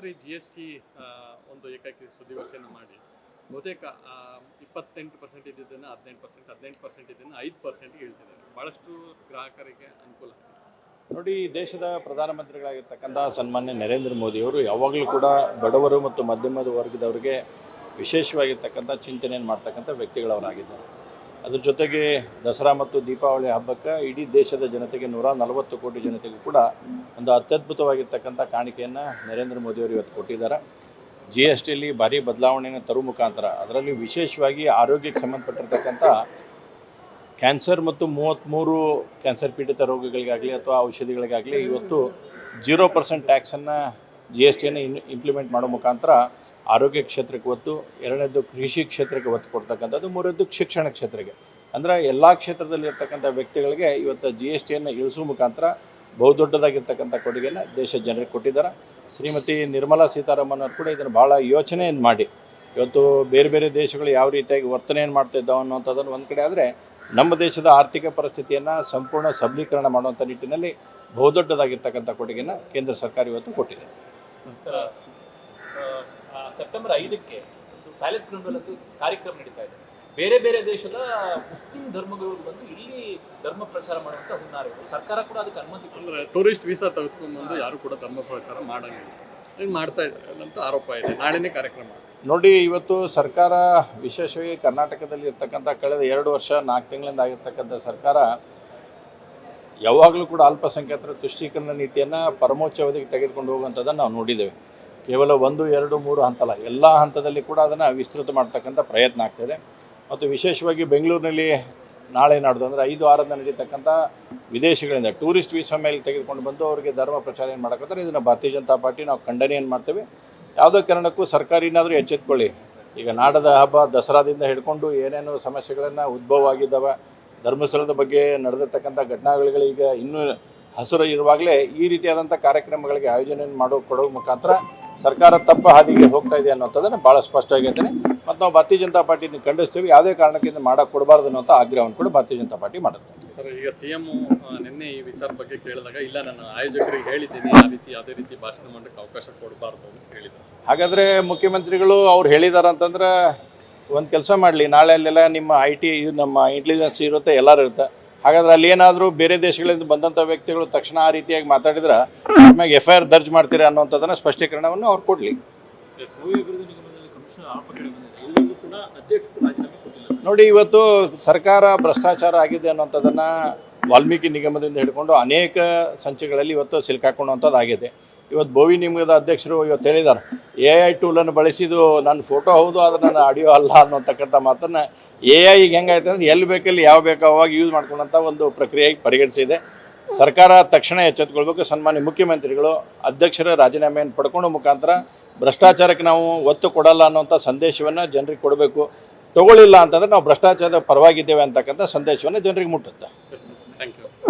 ರಾತ್ರಿ GST ಒಂದು ಏಕೈಕ ಸುದ್ದಿಗೋಷ್ಠಿಯನ್ನು ಮಾಡಿ ಬಹುತೇಕ 28% ಇದ್ದಿದ್ದನ್ನು 18%, 18% ಇದನ್ನು 5% ಇಳಿಸಿದ್ದಾರೆ. ಭಾಳಷ್ಟು ಗ್ರಾಹಕರಿಗೆ ಅನುಕೂಲ. ನೋಡಿ, ದೇಶದ ಪ್ರಧಾನಮಂತ್ರಿಗಳಾಗಿರ್ತಕ್ಕಂಥ ಸನ್ಮಾನ್ಯ ನರೇಂದ್ರ ಮೋದಿಯವರು ಯಾವಾಗಲೂ ಕೂಡ ಬಡವರು ಮತ್ತು ಮಧ್ಯಮದ ವರ್ಗದವರಿಗೆ ವಿಶೇಷವಾಗಿರ್ತಕ್ಕಂಥ ಚಿಂತನೆಯನ್ನು ಮಾಡ್ತಕ್ಕಂಥ ವ್ಯಕ್ತಿಗಳವರಾಗಿದ್ದಾರೆ. ಅದ್ರ ಜೊತೆಗೆ ದಸರಾ ಮತ್ತು ದೀಪಾವಳಿ ಹಬ್ಬಕ್ಕೆ ಇಡೀ ದೇಶದ ಜನತೆಗೆ 140 ಕೋಟಿ ಜನತೆಗೂ ಕೂಡ ಒಂದು ಅತ್ಯದ್ಭುತವಾಗಿರ್ತಕ್ಕಂಥ ಕಾಣಿಕೆಯನ್ನು ನರೇಂದ್ರ ಮೋದಿಯವರು ಇವತ್ತು ಕೊಟ್ಟಿದ್ದಾರೆ. GSTಯಲ್ಲಿ ಭಾರಿ ಬದಲಾವಣೆಯನ್ನು ತರುವ ಮುಖಾಂತರ ಅದರಲ್ಲಿ ವಿಶೇಷವಾಗಿ ಆರೋಗ್ಯಕ್ಕೆ ಸಂಬಂಧಪಟ್ಟಿರ್ತಕ್ಕಂಥ ಕ್ಯಾನ್ಸರ್ ಮತ್ತು 33 ಕ್ಯಾನ್ಸರ್ ಪೀಡಿತ ರೋಗಗಳಿಗಾಗಲಿ ಅಥವಾ ಔಷಧಿಗಳಿಗಾಗಲಿ ಇವತ್ತು 0% ಟ್ಯಾಕ್ಸನ್ನು GSTಯನ್ನು ಇಂಪ್ಲಿಮೆಂಟ್ ಮಾಡೋ ಮುಖಾಂತರ ಆರೋಗ್ಯ ಕ್ಷೇತ್ರಕ್ಕೆ ಒತ್ತು, ಎರಡನೇದು ಕೃಷಿ ಕ್ಷೇತ್ರಕ್ಕೆ ಒತ್ತು ಕೊಡ್ತಕ್ಕಂಥದ್ದು, ಮೂರನೇದು ಶಿಕ್ಷಣ ಕ್ಷೇತ್ರಕ್ಕೆ. ಅಂದರೆ ಎಲ್ಲ ಕ್ಷೇತ್ರದಲ್ಲಿರ್ತಕ್ಕಂಥ ವ್ಯಕ್ತಿಗಳಿಗೆ ಇವತ್ತು GSTಯನ್ನು ಇಳಿಸೋ ಮುಖಾಂತರ ಬಹುದೊಡ್ಡದಾಗಿರ್ತಕ್ಕಂಥ ಕೊಡುಗೆಯನ್ನು ದೇಶ ಜನರಿಗೆ ಕೊಟ್ಟಿದ್ದಾರೆ. ಶ್ರೀಮತಿ ನಿರ್ಮಲಾ ಸೀತಾರಾಮನ್ ಅವರು ಕೂಡ ಇದನ್ನು ಭಾಳ ಯೋಚನೆಯನ್ನು ಮಾಡಿ ಇವತ್ತು ಬೇರೆ ಬೇರೆ ದೇಶಗಳು ಯಾವ ರೀತಿಯಾಗಿ ವರ್ತನೆಯನ್ನು ಮಾಡ್ತಾ ಇದ್ದಾವೆ ಅನ್ನೋಂಥದ್ದನ್ನು ಒಂದು ಕಡೆ ಆದರೆ ನಮ್ಮ ದೇಶದ ಆರ್ಥಿಕ ಪರಿಸ್ಥಿತಿಯನ್ನು ಸಂಪೂರ್ಣ ಸಬಲೀಕರಣ ಮಾಡುವಂಥ ನಿಟ್ಟಿನಲ್ಲಿ ಬಹುದೊಡ್ಡದಾಗಿರ್ತಕ್ಕಂಥ ಕೊಡುಗೆಯನ್ನು ಕೇಂದ್ರ ಸರ್ಕಾರ ಇವತ್ತು ಕೊಟ್ಟಿದೆ. ಸೆಪ್ಟೆಂಬರ್ 5ಕ್ಕೆ ಪ್ಯಾಲೇಸ್ ಗ್ರೌಂಡಲ್ಲಿ ಕಾರ್ಯಕ್ರಮ ನಡೀತಾ ಇದೆ. ಬೇರೆ ಬೇರೆ ದೇಶದ ಮುಸ್ಲಿಂ ಧರ್ಮಗಳು ಬಂದು ಇಲ್ಲಿ ಧರ್ಮ ಪ್ರಚಾರ ಮಾಡುವಂಥ ಹುನ್ನಾರಗಳು, ಸರ್ಕಾರ ಕೂಡ ಅದಕ್ಕೆ ಅನುಮತಿ. ಅಂದರೆ ಟೂರಿಸ್ಟ್ ವೀಸಾ ತೆಗೆದುಕೊಂಡು ಯಾರು ಕೂಡ ಧರ್ಮ ಪ್ರಚಾರ ಮಾಡೋಂಗಿಲ್ಲ, ಏನು ಮಾಡ್ತಾ ಇದ್ದಾರೆ ಅಂತ ಆರೋಪ ಇದೆ. ನಾಳೆನೇ ಕಾರ್ಯಕ್ರಮ. ನೋಡಿ, ಇವತ್ತು ಸರ್ಕಾರ ವಿಶೇಷವಾಗಿ ಕರ್ನಾಟಕದಲ್ಲಿ ಇರ್ತಕ್ಕಂಥ ಕಳೆದ 2 ವರ್ಷ 4 ತಿಂಗಳಿಂದ ಆಗಿರ್ತಕ್ಕಂಥ ಸರ್ಕಾರ ಯಾವಾಗಲೂ ಕೂಡ ಅಲ್ಪಸಂಖ್ಯಾತರ ತುಷ್ಟೀಕರಣ ನೀತಿಯನ್ನು ಪರಮೋಚ್ಚವಧಿಗೆ ತೆಗೆದುಕೊಂಡು ಹೋಗುವಂಥದ್ದನ್ನು ನಾವು ನೋಡಿದ್ದೇವೆ. ಕೇವಲ 1, 2, 3 ಹಂತ ಅಲ್ಲ, ಎಲ್ಲ ಹಂತದಲ್ಲಿ ಕೂಡ ಅದನ್ನು ವಿಸ್ತೃತ ಮಾಡ್ತಕ್ಕಂಥ ಪ್ರಯತ್ನ ಆಗ್ತಾಯಿದೆ. ಮತ್ತು ವಿಶೇಷವಾಗಿ ಬೆಂಗಳೂರಿನಲ್ಲಿ ನಾಳೆ ನಾಡ್ದು ಅಂದರೆ 5 ವಾರದಿಂದ ನಡೀತಕ್ಕಂಥ ವಿದೇಶಗಳಿಂದ ಟೂರಿಸ್ಟ್ ವೀಸಾ ಮೇಲೆ ತೆಗೆದುಕೊಂಡು ಬಂದು ಅವರಿಗೆ ಧರ್ಮ ಪ್ರಚಾರ ಏನು ಮಾಡೋಕ್ಕಂತಾರೆ. ಇದನ್ನು ಭಾರತೀಯ ಜನತಾ ಪಾರ್ಟಿ ನಾವು ಖಂಡನೆಯನ್ನು ಮಾಡ್ತೇವೆ. ಯಾವುದೇ ಕಾರಣಕ್ಕೂ ಸರ್ಕಾರ ಏನಾದರೂ ಎಚ್ಚೆತ್ಕೊಳ್ಳಿ. ಈಗ ನಾಡದ ಹಬ್ಬ ದಸರಾದಿಂದ ಹಿಡ್ಕೊಂಡು ಏನೇನು ಸಮಸ್ಯೆಗಳನ್ನು ಉದ್ಭವ ಆಗಿದ್ದಾವೆ, ಧರ್ಮಸ್ಥಳದ ಬಗ್ಗೆ ನಡೆದಿರ್ತಕ್ಕಂಥ ಘಟನೆಗಳು ಈಗ ಇನ್ನೂ ಹಸಿರು ಇರುವಾಗಲೇ ಈ ರೀತಿಯಾದಂಥ ಕಾರ್ಯಕ್ರಮಗಳಿಗೆ ಆಯೋಜನೆಯನ್ನು ಕೊಡೋ ಮುಖಾಂತರ ಸರ್ಕಾರ ತಪ್ಪ ಹಾದಿಗೆ ಹೋಗ್ತಾ ಇದೆ ಅನ್ನೋಂಥದ್ದನ್ನು ಭಾಳ ಸ್ಪಷ್ಟವಾಗಿದ್ದೇನೆ. ಮತ್ತು ನಾವು ಭಾರತೀಯ ಜನತಾ ಪಾರ್ಟಿನ ಖಂಡಿಸ್ತೀವಿ. ಯಾವುದೇ ಕಾರಣಕ್ಕೆ ಇದನ್ನು ಮಾಡೋಕ್ಕೆ ಕೊಡಬಾರ್ದು ಅನ್ನೋಂಥ ಆಗ್ರಹವನ್ನು ಕೂಡ ಭಾರತೀಯ ಜನತಾ ಪಾರ್ಟಿ ಮಾಡುತ್ತೆ. ಸರ್, ಈಗ CM ನಿನ್ನೆ ಈ ವಿಚಾರ ಬಗ್ಗೆ ಕೇಳಿದಾಗ ಇಲ್ಲ, ನಾನು ಆಯೋಜಕರಿಗೆ ಹೇಳಿದ್ದೀನಿ ಯಾವುದೇ ರೀತಿ ಭಾಷಣ ಮಾಡೋಕ್ಕೆ ಅವಕಾಶ ಕೊಡಬಾರ್ದು ಅಂತ ಹೇಳಿದ್ದಾರೆ. ಹಾಗಾದರೆ ಮುಖ್ಯಮಂತ್ರಿಗಳು ಅವ್ರು ಹೇಳಿದ್ದಾರೆ ಅಂತಂದ್ರೆ ಒಂದು ಕೆಲಸ ಮಾಡಲಿ, ನಾಳೆ ಅಲ್ಲೆಲ್ಲ ನಿಮ್ಮ IT ನಮ್ಮ ಇಂಟೆಲಿಜೆನ್ಸ್ ಇರುತ್ತೆ, ಎಲ್ಲರೂ ಇರುತ್ತೆ. ಹಾಗಾದ್ರೆ ಅಲ್ಲಿ ಏನಾದರೂ ಬೇರೆ ದೇಶಗಳಿಂದ ಬಂದಂಥ ವ್ಯಕ್ತಿಗಳು ತಕ್ಷಣ ಆ ರೀತಿಯಾಗಿ ಮಾತಾಡಿದ್ರೆ ಆಮೇಲೆ FIR ದರ್ಜ್ ಮಾಡ್ತೀರಾ ಅನ್ನೋಂಥದ್ದನ್ನು ಸ್ಪಷ್ಟೀಕರಣವನ್ನು ಅವ್ರು ಕೊಡಲಿ. ನೋಡಿ, ಇವತ್ತು ಸರ್ಕಾರ ಭ್ರಷ್ಟಾಚಾರ ಆಗಿದೆ ಅನ್ನೋಂಥದ್ದನ್ನು ವಾಲ್ಮೀಕಿ ನಿಗಮದಿಂದ ಹಿಡ್ಕೊಂಡು ಅನೇಕ ಸಂಚೆಗಳಲ್ಲಿ ಇವತ್ತು ಸಿಲುಕಾಕೊಳ್ಳುವಂಥದ್ದು ಆಗಿದೆ. ಇವತ್ತು ಬೋವಿ ನಿಗಮದ ಅಧ್ಯಕ್ಷರು ಇವತ್ತು ಹೇಳಿದ್ದಾರೆ, AI ಟೂಲನ್ನು ಬಳಸಿದ್ದು ನನ್ನ ಫೋಟೋ ಹೌದು, ಆದರೆ ನನ್ನ ಆಡಿಯೋ ಅಲ್ಲ ಅನ್ನೋತಕ್ಕಂಥ ಮಾತನ್ನು AI ಈಗ ಹೆಂಗಾಯ್ತು ಅಂದರೆ ಎಲ್ಲಿ ಬೇಕಲ್ಲಿ ಯಾವ ಬೇಕೋ ಅವಾಗ ಯೂಸ್ ಮಾಡ್ಕೊಳ್ಳೋಂಥ ಒಂದು ಪ್ರಕ್ರಿಯೆಗೆ ಪರಿಗಣಿಸಿದೆ. ಸರ್ಕಾರ ತಕ್ಷಣ ಎಚ್ಚೆತ್ತುಕೊಳ್ಬೇಕು. ಸನ್ಮಾನ್ಯ ಮುಖ್ಯಮಂತ್ರಿಗಳು ಅಧ್ಯಕ್ಷರ ರಾಜೀನಾಮೆಯನ್ನು ಪಡ್ಕೊಳ್ಳೋ ಮುಖಾಂತರ ಭ್ರಷ್ಟಾಚಾರಕ್ಕೆ ನಾವು ಒತ್ತು ಕೊಡಲ್ಲ ಅನ್ನೋಂಥ ಸಂದೇಶವನ್ನು ಜನರಿಗೆ ಕೊಡಬೇಕು. ತಗೊಳ್ಳಿಲ್ಲ ಅಂತಂದರೆ ನಾವು ಭ್ರಷ್ಟಾಚಾರದ ಪರವಾಗಿದ್ದೇವೆ ಅಂತಕ್ಕಂಥ ಸಂದೇಶವನ್ನು ಜನರಿಗೆ ಮುಟ್ಟುತ್ತೆ. Thank you.